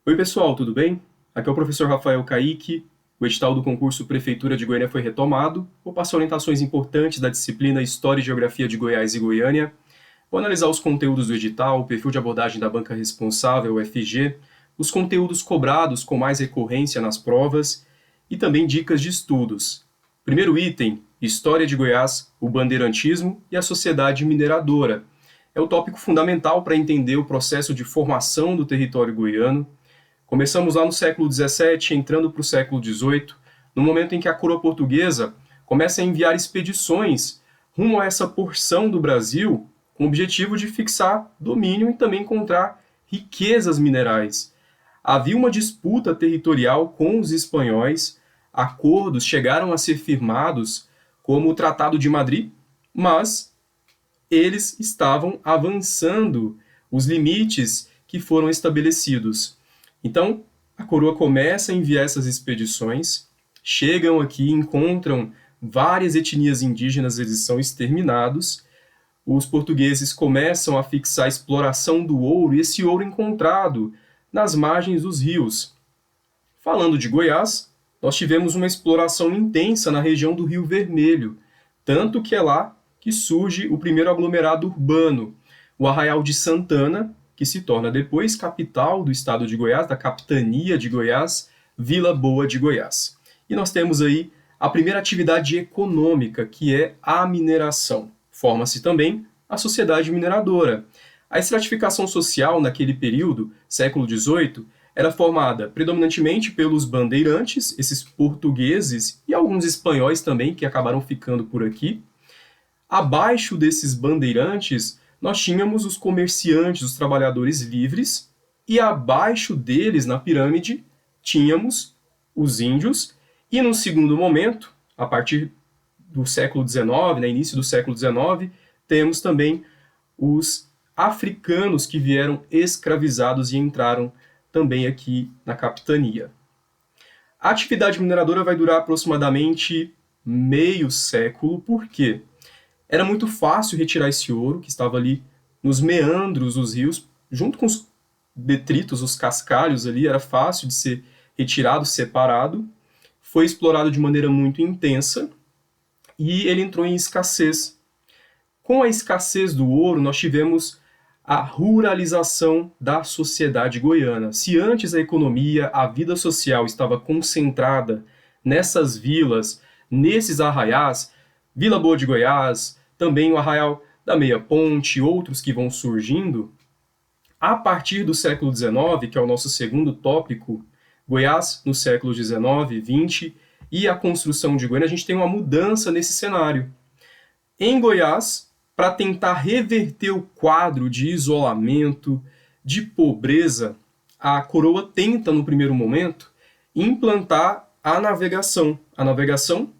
Oi, pessoal, tudo bem? Aqui é o professor Rafael Caíque. O edital do concurso Prefeitura de Goiânia foi retomado. Vou passar orientações importantes da disciplina História e Geografia de Goiás e Goiânia. Vou analisar os conteúdos do edital, o perfil de abordagem da banca responsável, o FG, os conteúdos cobrados com mais recorrência nas provas e também dicas de estudos. Primeiro item, História de Goiás, o bandeirantismo e a sociedade mineradora. É o tópico fundamental para entender o processo de formação do território goiano. Começamos lá no século XVII, entrando para o século XVIII, no momento em que a coroa portuguesa começa a enviar expedições rumo a essa porção do Brasil, com o objetivo de fixar domínio e também encontrar riquezas minerais. Havia uma disputa territorial com os espanhóis, acordos chegaram a ser firmados, como o Tratado de Madrid, mas eles estavam avançando os limites que foram estabelecidos. Então, a coroa começa a enviar essas expedições, chegam aqui, encontram várias etnias indígenas, eles são exterminados. Os portugueses começam a fixar a exploração do ouro, e esse ouro encontrado nas margens dos rios. Falando de Goiás, nós tivemos uma exploração intensa na região do Rio Vermelho, tanto que é lá que surge o primeiro aglomerado urbano, o Arraial de Santana, que se torna depois capital do estado de Goiás, da capitania de Goiás, Vila Boa de Goiás. E nós temos aí a primeira atividade econômica, que é a mineração. Forma-se também a sociedade mineradora. A estratificação social naquele período, século XVIII, era formada predominantemente pelos bandeirantes, esses portugueses e alguns espanhóis também que acabaram ficando por aqui. Abaixo desses bandeirantes, nós tínhamos os comerciantes, os trabalhadores livres, e abaixo deles, na pirâmide, tínhamos os índios, e num segundo momento, a partir do século XIX, né, início do século XIX, temos também os africanos que vieram escravizados e entraram também aqui na capitania. A atividade mineradora vai durar aproximadamente meio século, por quê? Era muito fácil retirar esse ouro que estava ali nos meandros dos rios, junto com os detritos, os cascalhos ali, era fácil de ser retirado, separado. Foi explorado de maneira muito intensa e ele entrou em escassez. Com a escassez do ouro, nós tivemos a ruralização da sociedade goiana. Se antes a economia, a vida social estava concentrada nessas vilas, nesses arraiais, Vila Boa de Goiás, também o Arraial da Meia Ponte, outros que vão surgindo, a partir do século XIX, que é o nosso segundo tópico, Goiás no século XIX, XX, e a construção de Goiânia, a gente tem uma mudança nesse cenário. Em Goiás, para tentar reverter o quadro de isolamento, de pobreza, a coroa tenta, no primeiro momento, implantar a navegação. A navegação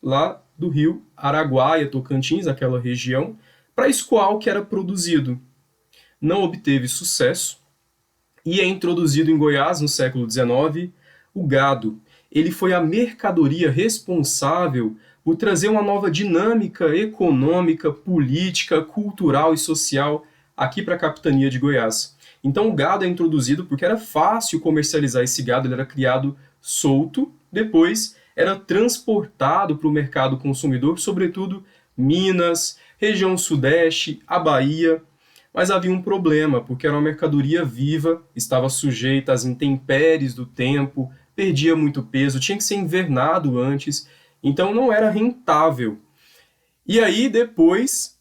lá do rio Araguaia, Tocantins, aquela região, para escoar o que era produzido. Não obteve sucesso e é introduzido em Goiás, no século XIX, o gado. Ele foi a mercadoria responsável por trazer uma nova dinâmica econômica, política, cultural e social aqui para a capitania de Goiás. Então o gado é introduzido porque era fácil comercializar esse gado, ele era criado solto, depois era transportado para o mercado consumidor, sobretudo Minas, região sudeste, a Bahia. Mas havia um problema, porque era uma mercadoria viva, estava sujeita às intempéries do tempo, perdia muito peso, tinha que ser invernado antes, então não era rentável. E aí depois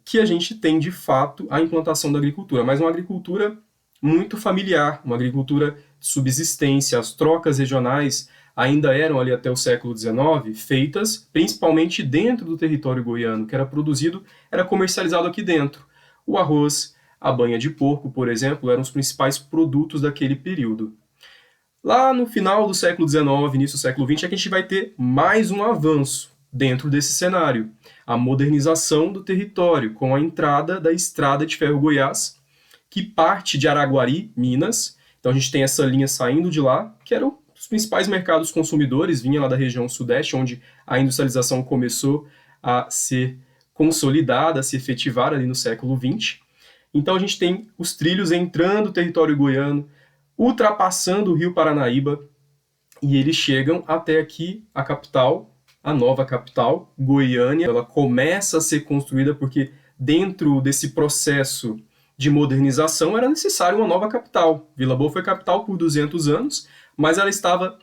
que a gente tem de fato a implantação da agricultura, mas uma agricultura muito familiar, uma agricultura de subsistência, as trocas regionais ainda eram ali até o século XIX feitas principalmente dentro do território goiano, que era produzido, era comercializado aqui dentro. O arroz, a banha de porco, por exemplo, eram os principais produtos daquele período. Lá no final do século XIX, início do século XX, é que a gente vai ter mais um avanço dentro desse cenário. A modernização do território, com a entrada da Estrada de Ferro Goiás, que parte de Araguari, Minas. Então a gente tem essa linha saindo de lá, que eram os principais mercados consumidores, vinha lá da região sudeste, onde a industrialização começou a ser consolidada, a se efetivar ali no século XX. Então a gente tem os trilhos entrando no território goiano, ultrapassando o Rio Paranaíba, e eles chegam até aqui, a capital, a nova capital, Goiânia. Ela começa a ser construída porque dentro desse processo de modernização era necessário uma nova capital. Vila Boa foi capital por 200 anos, mas ela estava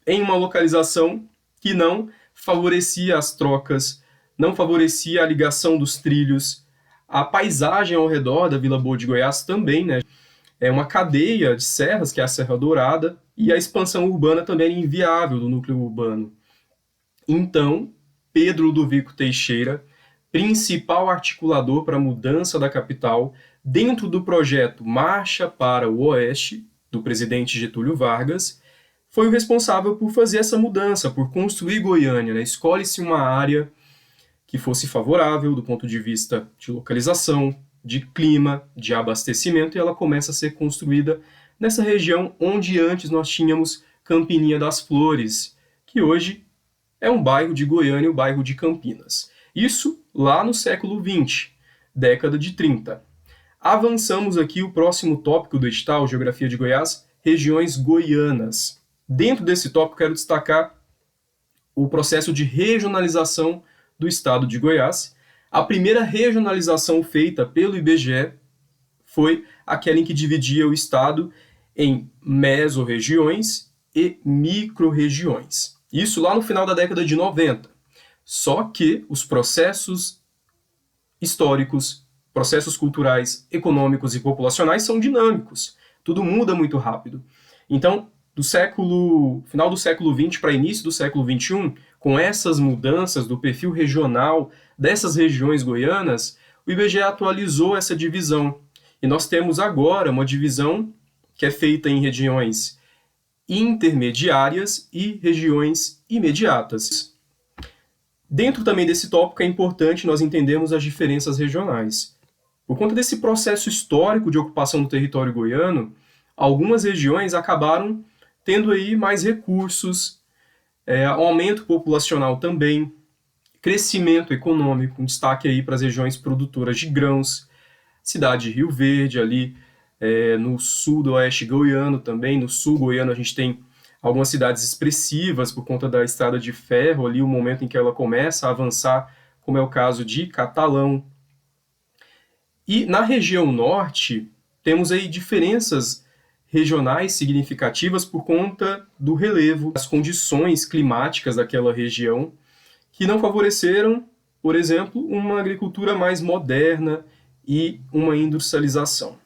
em uma localização que não favorecia as trocas, não favorecia a ligação dos trilhos. A paisagem ao redor da Vila Boa de Goiás também, né? É uma cadeia de serras, que é a Serra Dourada, e a expansão urbana também é inviável do núcleo urbano. Então, Pedro Ludovico Teixeira, principal articulador para a mudança da capital, dentro do projeto Marcha para o Oeste, do presidente Getúlio Vargas, foi o responsável por fazer essa mudança, por construir Goiânia, né? Escolhe-se uma área que fosse favorável do ponto de vista de localização, de clima, de abastecimento, e ela começa a ser construída nessa região onde antes nós tínhamos Campininha das Flores, que hoje é um bairro de Goiânia, o bairro de Campinas. Isso lá no século XX, década de 30. Avançamos aqui o próximo tópico do edital, Geografia de Goiás, regiões goianas. Dentro desse tópico, quero destacar o processo de regionalização do estado de Goiás. A primeira regionalização feita pelo IBGE foi aquela em que dividia o estado em mesorregiões e microrregiões. Isso lá no final da década de 90. Só que os processos históricos, processos culturais, econômicos e populacionais são dinâmicos. Tudo muda muito rápido. Então, final do século XX para início do século XXI, com essas mudanças do perfil regional dessas regiões goianas, o IBGE atualizou essa divisão. E nós temos agora uma divisão que é feita em regiões intermediárias e regiões imediatas. Dentro também desse tópico é importante nós entendermos as diferenças regionais. Por conta desse processo histórico de ocupação do território goiano, algumas regiões acabaram tendo aí mais recursos, aumento populacional também, crescimento econômico, um destaque aí para as regiões produtoras de grãos, cidade de Rio Verde, ali no sul do oeste goiano também, no sul goiano a gente tem algumas cidades expressivas por conta da estrada de ferro, ali o momento em que ela começa a avançar, como é o caso de Catalão. E na região norte, temos aí diferenças regionais significativas por conta do relevo, das condições climáticas daquela região, que não favoreceram, por exemplo, uma agricultura mais moderna e uma industrialização.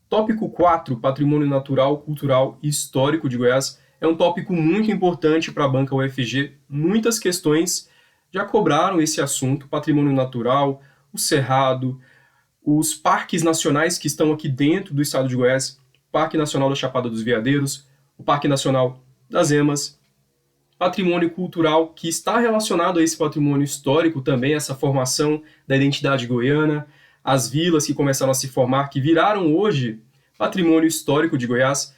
Tópico 4, Patrimônio Natural, Cultural e Histórico de Goiás, é um tópico muito importante para a banca UFG. Muitas questões já cobraram esse assunto, patrimônio natural, o cerrado, os parques nacionais que estão aqui dentro do estado de Goiás, Parque Nacional da Chapada dos Veadeiros, o Parque Nacional das Emas, patrimônio cultural que está relacionado a esse patrimônio histórico também, essa formação da identidade goiana, as vilas que começaram a se formar, que viraram hoje patrimônio histórico de Goiás,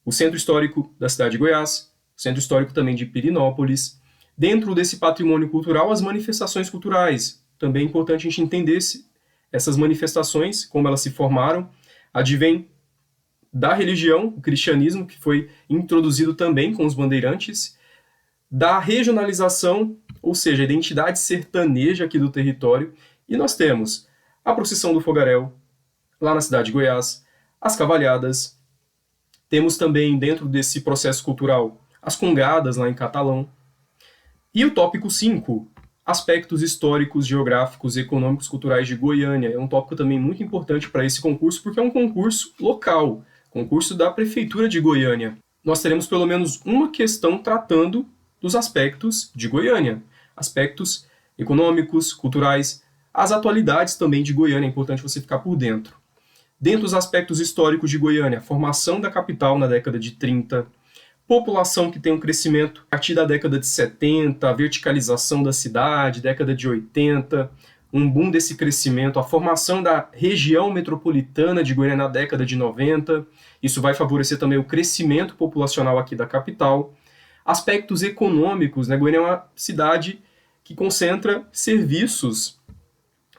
o centro histórico da cidade de Goiás, o centro histórico também de Pirinópolis. Dentro desse patrimônio cultural, as manifestações culturais. Também é importante a gente entender essas manifestações, como elas se formaram, advém da religião, o cristianismo, que foi introduzido também com os bandeirantes, da regionalização, ou seja, a identidade sertaneja aqui do território, e nós temos a procissão do fogaréu, lá na cidade de Goiás, as cavalhadas, temos também dentro desse processo cultural as congadas lá em Catalão, e o tópico 5, aspectos históricos, geográficos, econômicos, culturais de Goiânia, é um tópico também muito importante para esse concurso, porque é um concurso local, concurso da Prefeitura de Goiânia. Nós teremos pelo menos uma questão tratando dos aspectos de Goiânia, aspectos econômicos, culturais, as atualidades também de Goiânia, é importante você ficar por dentro. Dentro dos aspectos históricos de Goiânia, formação da capital na década de 30, população que tem um crescimento a partir da década de 70, a verticalização da cidade, década de 80, um boom desse crescimento, a formação da região metropolitana de Goiânia na década de 90, isso vai favorecer também o crescimento populacional aqui da capital. Aspectos econômicos, né? Goiânia é uma cidade que concentra serviços,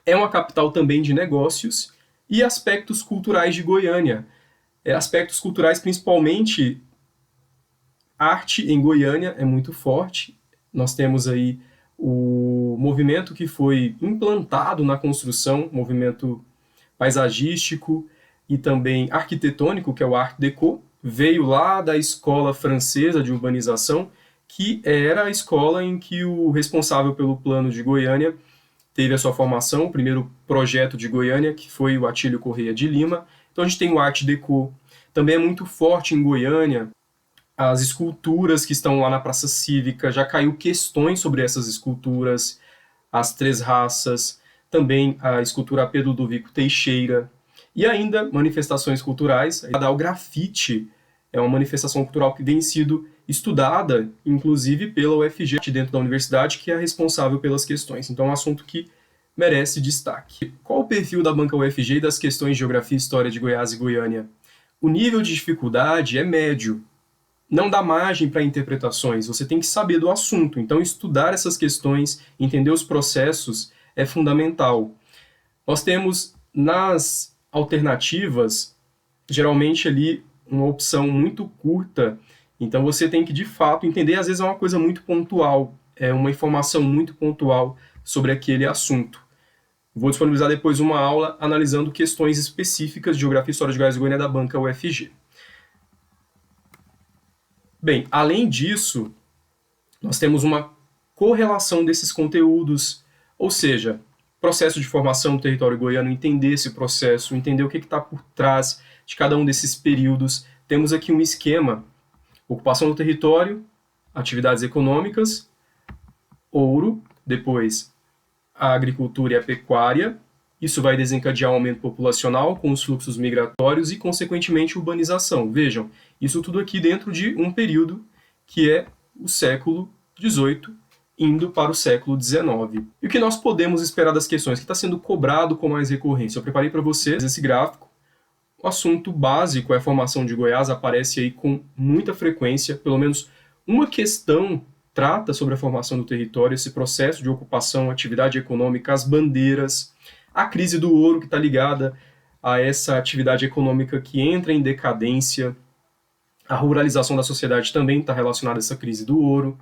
é uma capital também de negócios, e aspectos culturais de Goiânia. Aspectos culturais, principalmente arte em Goiânia é muito forte. Nós temos aí o movimento que foi implantado na construção, movimento paisagístico e também arquitetônico, que é o Art Deco, veio lá da escola francesa de urbanização, que era a escola em que o responsável pelo plano de Goiânia teve a sua formação, o primeiro projeto de Goiânia, que foi o Atílio Corrêa de Lima. Então a gente tem o Art Deco. Também é muito forte em Goiânia as esculturas que estão lá na Praça Cívica, já caiu questões sobre essas esculturas, as Três Raças, também a escultura Pedro Ludovico Teixeira, e ainda manifestações culturais. O grafite é uma manifestação cultural que vem sido estudada, inclusive pela UFG, dentro da universidade, que é responsável pelas questões. Então é um assunto que merece destaque. Qual o perfil da banca UFG e das questões de geografia e história de Goiás e Goiânia? O nível de dificuldade é médio, não dá margem para interpretações, você tem que saber do assunto. Então, estudar essas questões, entender os processos é fundamental. Nós temos nas alternativas, geralmente ali, uma opção muito curta, então você tem que de fato entender, às vezes é uma coisa muito pontual, é uma informação muito pontual sobre aquele assunto. Vou disponibilizar depois uma aula analisando questões específicas de Geografia e História de Goiás e Goiânia da banca UFG. Bem, além disso, nós temos uma correlação desses conteúdos, ou seja, processo de formação do território goiano, entender esse processo, entender o que está por trás de cada um desses períodos. Temos aqui um esquema: ocupação do território, atividades econômicas, ouro, depois a agricultura e a pecuária. Isso vai desencadear um aumento populacional com os fluxos migratórios e, consequentemente, urbanização. Vejam, isso tudo aqui dentro de um período que é o século XVIII, indo para o século XIX. E o que nós podemos esperar das questões que está sendo cobrado com mais recorrência? Eu preparei para vocês esse gráfico. O assunto básico é a formação de Goiás, aparece aí com muita frequência, pelo menos uma questão trata sobre a formação do território, esse processo de ocupação, atividade econômica, as bandeiras, a crise do ouro, que está ligada a essa atividade econômica que entra em decadência, a ruralização da sociedade também está relacionada a essa crise do ouro,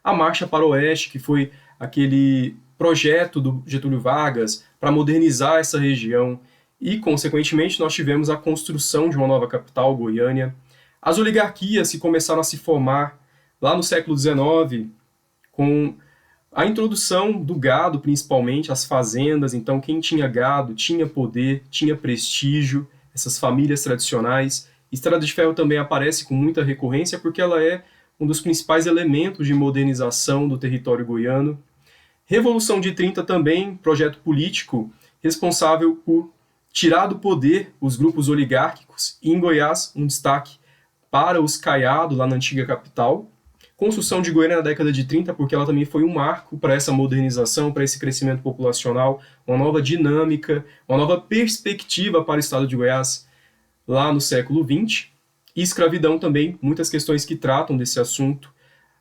a Marcha para o Oeste, que foi aquele projeto do Getúlio Vargas para modernizar essa região, e, consequentemente, nós tivemos a construção de uma nova capital, Goiânia, as oligarquias que começaram a se formar lá no século XIX, com a introdução do gado, principalmente, as fazendas. Então, quem tinha gado tinha poder, tinha prestígio, essas famílias tradicionais. Estrada de Ferro também aparece com muita recorrência porque ela é um dos principais elementos de modernização do território goiano. Revolução de 30 também, projeto político responsável por tirar do poder os grupos oligárquicos, e em Goiás um destaque para os Caiado, lá na antiga capital. Construção de Goiânia na década de 30, porque ela também foi um marco para essa modernização, para esse crescimento populacional, uma nova dinâmica, uma nova perspectiva para o estado de Goiás lá no século XX. E escravidão também, muitas questões que tratam desse assunto,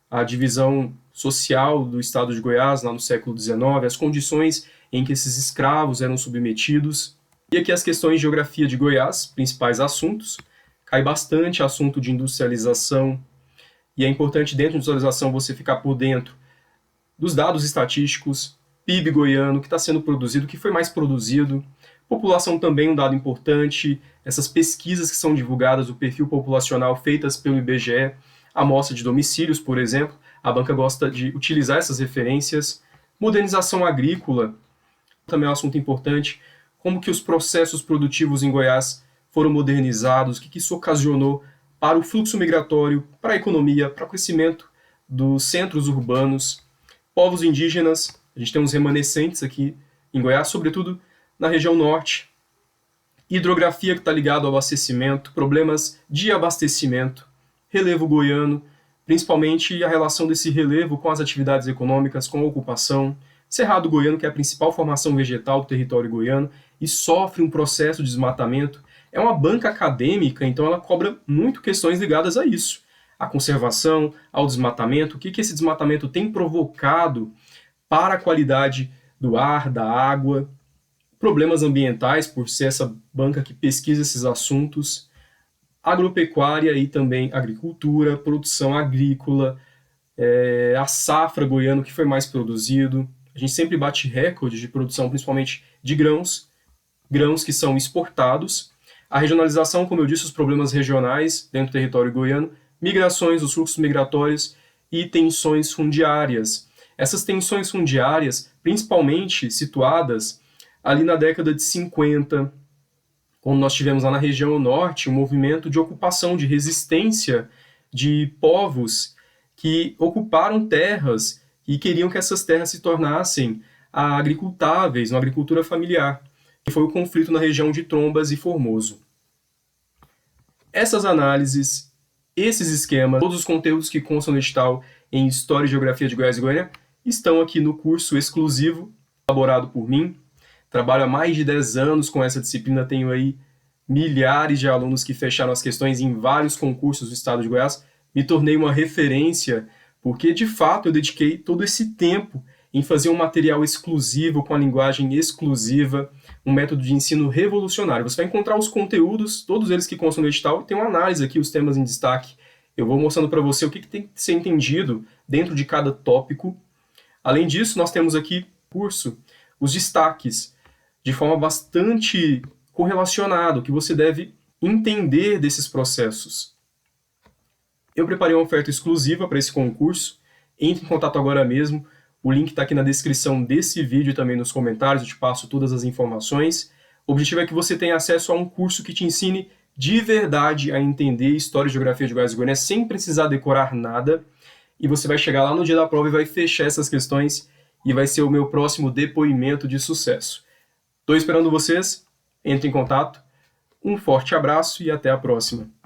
a divisão social do estado de Goiás lá no século XIX, as condições em que esses escravos eram submetidos. E aqui as questões de geografia de Goiás, principais assuntos, cai bastante assunto de industrialização, e é importante dentro de industrialização você ficar por dentro dos dados estatísticos, PIB goiano, o que está sendo produzido, o que foi mais produzido, população também um dado importante, essas pesquisas que são divulgadas, o perfil populacional feitas pelo IBGE, amostra de domicílios, por exemplo, a banca gosta de utilizar essas referências, modernização agrícola, também é um assunto importante, como que os processos produtivos em Goiás foram modernizados, o que isso ocasionou para o fluxo migratório, para a economia, para o crescimento dos centros urbanos, povos indígenas. A gente tem uns remanescentes aqui em Goiás, sobretudo na região norte, hidrografia que está ligado ao abastecimento, problemas de abastecimento, relevo goiano, principalmente a relação desse relevo com as atividades econômicas, com a ocupação, Cerrado Goiano, que é a principal formação vegetal do território goiano e sofre um processo de desmatamento. É uma banca acadêmica, então ela cobra muito questões ligadas a isso. A conservação, ao desmatamento, o que esse desmatamento tem provocado para a qualidade do ar, da água, problemas ambientais, por ser essa banca que pesquisa esses assuntos, agropecuária e também agricultura, produção agrícola, a safra goiana, o que foi mais produzido. A gente sempre bate recordes de produção, principalmente de grãos que são exportados. A regionalização, como eu disse, os problemas regionais dentro do território goiano, migrações, os fluxos migratórios e tensões fundiárias. Essas tensões fundiárias, principalmente situadas ali na década de 50, quando nós tivemos lá na região norte um movimento de ocupação, de resistência de povos que ocuparam terras e queriam que essas terras se tornassem agricultáveis, uma agricultura familiar, que foi o conflito na região de Trombas e Formoso. Essas análises, esses esquemas, todos os conteúdos que constam no edital em História e Geografia de Goiás e Goiânia estão aqui no curso exclusivo, elaborado por mim. Trabalho há mais de 10 anos com essa disciplina, tenho aí milhares de alunos que fecharam as questões em vários concursos do estado de Goiás. Me tornei uma referência, porque de fato eu dediquei todo esse tempo em fazer um material exclusivo, com a linguagem exclusiva, um método de ensino revolucionário. Você vai encontrar os conteúdos, todos eles que constam no edital, e tem uma análise aqui, os temas em destaque. Eu vou mostrando para você o que tem que ser entendido dentro de cada tópico. Além disso, nós temos aqui curso, os destaques, de forma bastante correlacionada, o que você deve entender desses processos. Eu preparei uma oferta exclusiva para esse concurso, entre em contato agora mesmo, o link está aqui na descrição desse vídeo e também nos comentários, eu te passo todas as informações. O objetivo é que você tenha acesso a um curso que te ensine de verdade a entender História e Geografia de Goiás e Goiânia sem precisar decorar nada, e você vai chegar lá no dia da prova e vai fechar essas questões e vai ser o meu próximo depoimento de sucesso. Estou esperando vocês, entre em contato, um forte abraço e até a próxima.